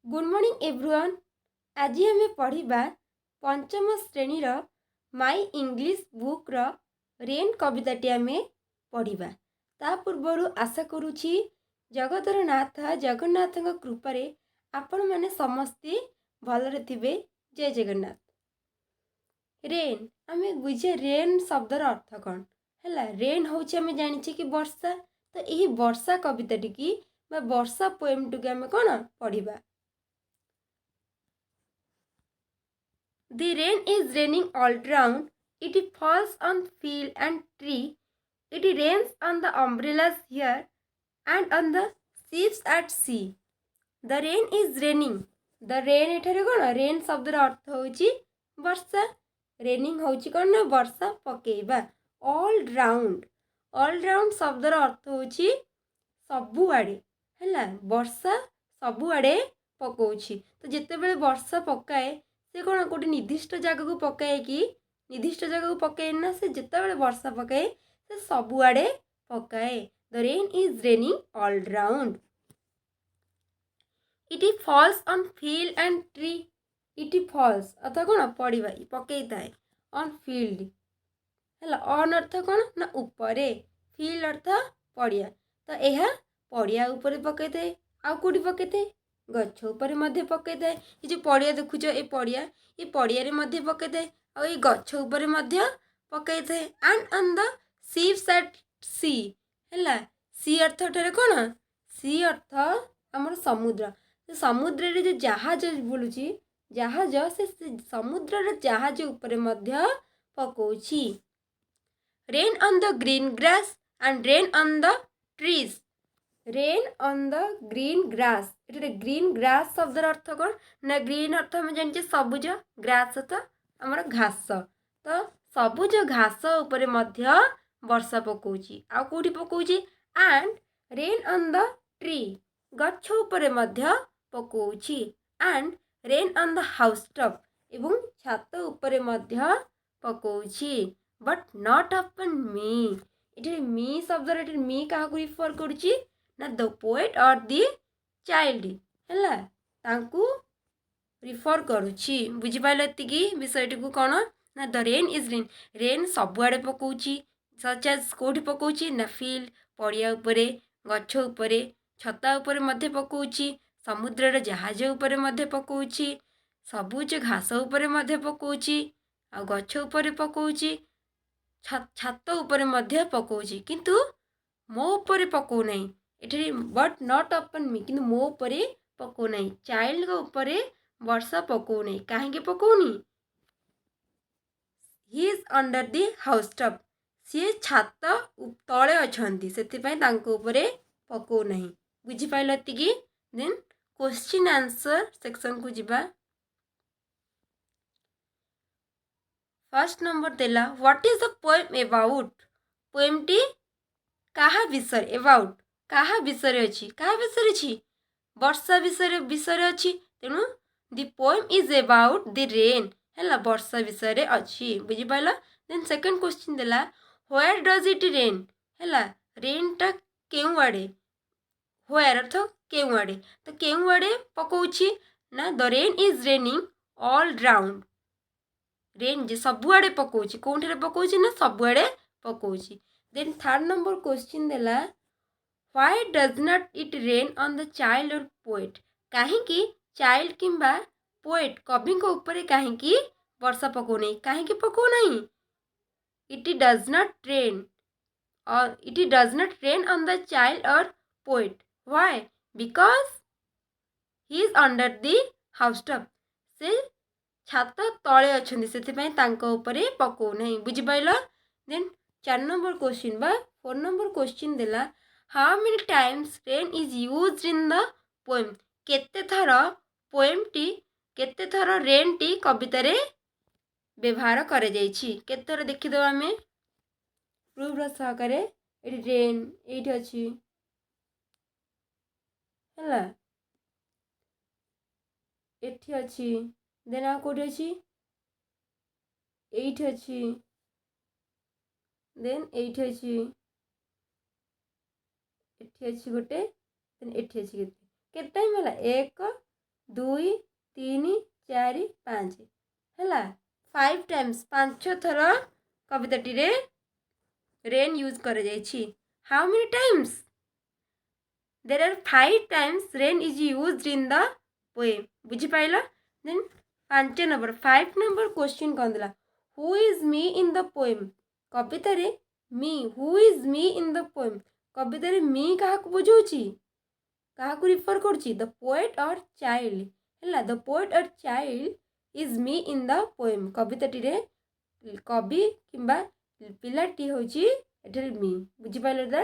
Good morning everyone. आज आम पढ़ा पंचम श्रेणीर माई इंग्लिश बुक्र रेन कविताटी आम पढ़ा। ता पूर्वर आशा करुँची जगतर नाथ जगन्नाथ कृपारे आपण मैंने समस्ते भलरे थे। जय जगन्नाथ। रेन आम बुझे रेन शब्दर अर्थ कौन है। रेन हूँ आम जाने कि वर्षा। तो यही वर्षा कविताटी की वर्षा पोएम टी आम कौन पढ़ा। The rain is raining all round. It falls on field and tree. It rains on the umbrellas here and on the ships at sea. The rain is raining. The rain एठारे कौन rain शब्दर अर्थ होची वर्षा। Raining होची कौन ना वर्षा पकेइबा। All round शब्दर अर्थ होची सबुआड़े है। वर्षा सबुआड़े पकाउछि। तो जितेबले वर्षा पकाए से कौन गोटे निर्दिष्ट जगह को पकाए कि निर्दिष्ट जगह को पकाए ना से जितेबले वर्षा पकाए से सबुआड़े पकाए। The rain is raining all round. It falls on field and tree. It falls अर्थात कौन पड़ा पकई थाए ऑन फील्ड है। ऑन अर्थ कौन ना उपरे फील्ड अर्थ पड़िया। तो यह पड़िया उपरे पकई थाए आउ कौटी पकई थाए गछ उपरे मध्य पकई थाए। ये जो पड़िया देखुच ये पड़िया रे मध्य पकई थाए आ ये गछ उपरे मध्य पकई थाए। And on the ships at sea है। सी अर्थ ठारे कौन सी अर्थ आमर समुद्र। समुद्र रे जो जहाज बुलुची जहाज से समुद्र रे जहाज उपरे मध्य पकोची। Rain on the green grass and rain on the trees. Rain on the green grass. ये ग्रीन ग्रास शब्दर अर्थ कौन ना ग्रीन अर्थ हम जाने सबुज ग्रास अर्थ आमर घास। तो सबुज घास उपरे मध्य वर्षा पकोची आ कोठी पकोची। And rain on the tree गछ उपरे मध्य पकोची। And rain on the house top एवं छात उपरे मध्य पकोची। बट नॉट अपन मी। ये मी शब्द मी क्या रिफर करुची ना द पोएट और दी चाइल्ड है तांकू रिफर करुची। बुझिपाल एतिकी विषयटी को कौन ना the rain is rain. Rain सबुआड़े पकोची सच एज कोठी पकोची ना फील्ड पड़िया उपरे गछ उपरे छता उपरे मध्य पकोची समुद्र जहाज उपरे मध्य पकोची सबुज घास उपरे मध्य पकोची आ गछ उपरे पकोची छात उपरे मध्य पकोची किंतु मो उपरे पको नहीं। एठी बट नॉट अपन मी किंतु मो उपरे पको नहीं। चाइल्ड को उपरे वर्षा पको नहीं कहीं पकोनी he is under the house top. सी छात तले अच्छी से पको नहीं। बुझिपाल एतिकी। देन क्वेश्चन आंसर सेक्शन को जिबा। फर्स्ट नंबर देला what is the poem about. Poem टी कहा विषय अबाउट कहा विषय अच्छी कहा विषय अच्छी वर्षा विषय अच्छी। तेणु the poem is about the rain है वर्षा विषय अच्छी। बुझिपाल। देन सेकंड क्वेश्चन देला व्हेयर डज इट रेन है रेन टा केउ आड़े व्हेयर अर्थ केउ आड़े। तो केउ आड़े पकोची ना the rain is raining all round. Rain जे सबुआड़े पकोची कौन पकोची ना सबुआड़े पकोची। देन थर्ड नंबर क्वेश्चन देला why does not it rain on the child or poet. कहीं चाइल्ड किंबा पोएट कवि ऊपर कहीं वर्षा पको नहीं कहीं पको नहीं। It does not rain on the child or poet why because he is under the house top. से छात तले अच्छे से पको नहीं। बुझिपाल। देन 4 नंबर क्वेश्चन बा 4 नंबर क्वेश्चन देला how many times rain is used in the poem. केते थर पोएम टी केते थर रेन टी कविता रे व्यवहार करे जाइछि। केते थर देखि दो आमे प्रूफ सहकारे। एटी रेन एटी अछि हैला एठी अछि देन आ कोठी अछि एठी अछि देन एठी अछि एठी अछि गोटे देन एठी अछि केते टाइम होला 1 2 3 4 5 ହେଲା 5 times 5 ଥର କବିତାଟିରେ ରେନ୍ ୟୁଜ୍ କରାଯାଇଛି। How many times? There are 5 times rain is used in the poem. ବୁଝିପାରିଲ? ଦେନ୍ 5 ନମ୍ବର 5 ନମ୍ବର କ୍ୱେଶ୍ଚିନ୍ କ'ଣ ଦେଲା? Who is me in the poem? କବିତାରେ me, who is me in the poem? କବିତାରେ me କାହାକୁ ବୁଝଉଛି? କାହାକୁ refer କରୁଛି? The poet or child. ହେଲା the poet or child is me in the poem. କବିତାଟିରେ କବି କିମ୍ବା ପିଲାଟି ହେଉଛି ଏଠାରେ ମି। ବୁଝିପାରିଲ?